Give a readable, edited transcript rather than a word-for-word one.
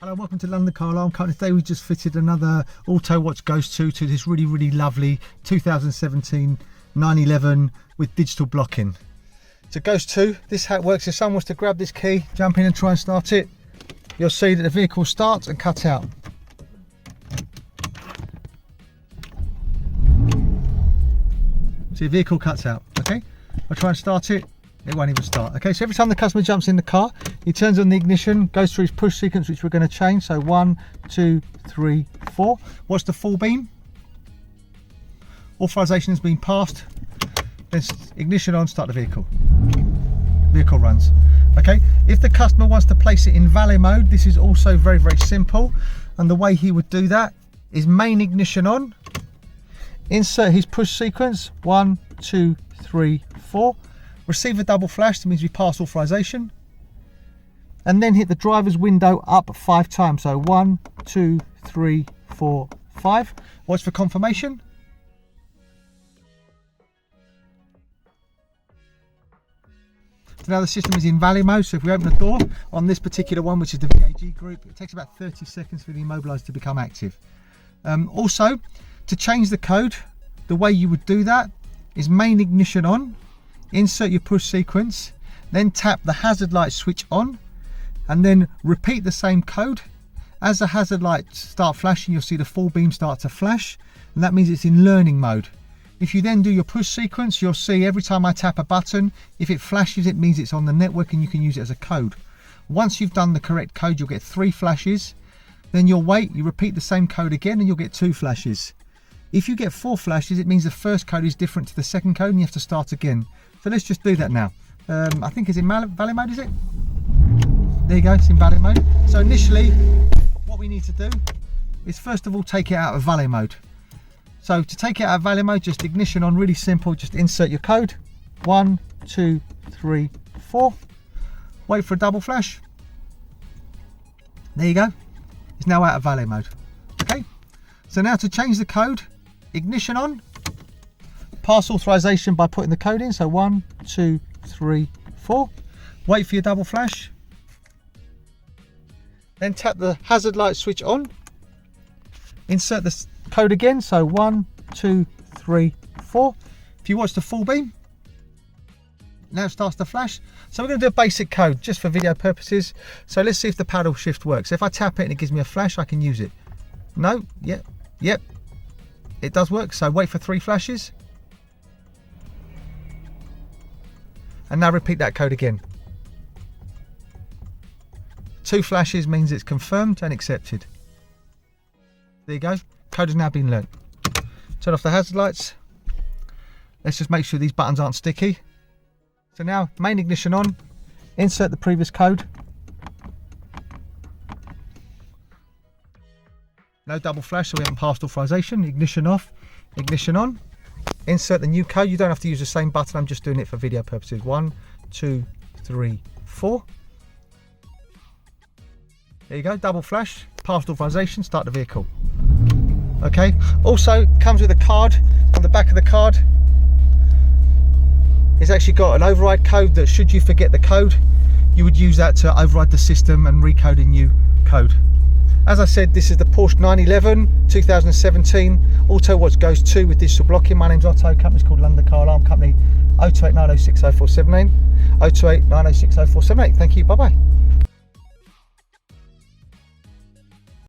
Hello, welcome to London Car Alarm Company. Today we just fitted another Autowatch Ghost 2 to this really lovely 2017 911 with digital blocking. So Ghost 2, this is how it works. If someone was to grab this key, jump in and try and start it, you'll see that the vehicle starts and cuts out. So your vehicle cuts out, okay? I'll try and start it. It won't even start. Okay, so every time the customer jumps in the car, he turns on the ignition, goes through his push sequence, which we're going to change. So 1, 2, 3, 4. Watch the full beam. Authorization has been passed. Then ignition on, start the vehicle. Vehicle runs. Okay, if the customer wants to place it in valet mode, this is also very simple. And the way he would do that is main ignition on, insert his push sequence, 1, 2, 3, 4. Receive a double flash, that means we pass authorization, and then hit the driver's window up 5 times. So 1, 2, 3, 4, 5. Watch for confirmation. So now the system is in valet mode. So if we open the door on this particular one, which is the VAG group, it takes about 30 seconds for the immobiliser to become active. Also, to change the code, the way you would do that is main ignition on, insert your push sequence, then tap the hazard light switch on, and then repeat the same code. As the hazard lights start flashing, you'll see the full beam start to flash, and that means it's in learning mode. If you then do your push sequence, you'll see every time I tap a button, if it flashes, it means it's on the network and you can use it as a code. Once you've done the correct code, you'll get 3 flashes. Then you'll wait, you repeat the same code again, and you'll get 2 flashes. If you get 4 flashes, it means the first code is different to the second code and you have to start again. So let's just do that now. I think it's in valet mode, is it? There you go, it's in valet mode. So initially, what we need to do is first of all take it out of valet mode. So to take it out of valet mode, just ignition on, really simple, just insert your code. 1, 2, 3, 4. Wait for a double flash. There you go. It's now out of valet mode. Okay? So now to change the code, ignition on, pass authorization by putting the code in. So 1, 2, 3, 4. Wait for your double flash. Then tap the hazard light switch on. Insert the code again. So 1, 2, 3, 4. If you watch the full beam, now it starts to flash. So we're going to do a basic code just for video purposes. So let's see if the paddle shift works. If I tap it and it gives me a flash, I can use it. No, yep, it does work. So wait for 3 flashes. And now repeat that code again. 2 flashes means it's confirmed and accepted. There you go. Code has now been learnt. Turn off the hazard lights. Let's just make sure these buttons aren't sticky. So now main ignition on, insert the previous code. No double flash, so we haven't passed authorization. Ignition off, ignition on. Insert the new code. You don't have to use the same button. I'm just doing it for video purposes. 1, 2, 3, 4. There you go. Double flash. Passed authorization. Start the vehicle. Okay. Also comes with a card. On the back of the card, it's actually got an override code that, should you forget the code, you would use that to override the system and recode a new code. As I said, this is the Porsche 911 2017 Autowatch Ghost 2 with digital blocking. My name's Otto, company's called London Car Alarm Company. 028 906 0478, 028 906 0478. Thank you, bye bye.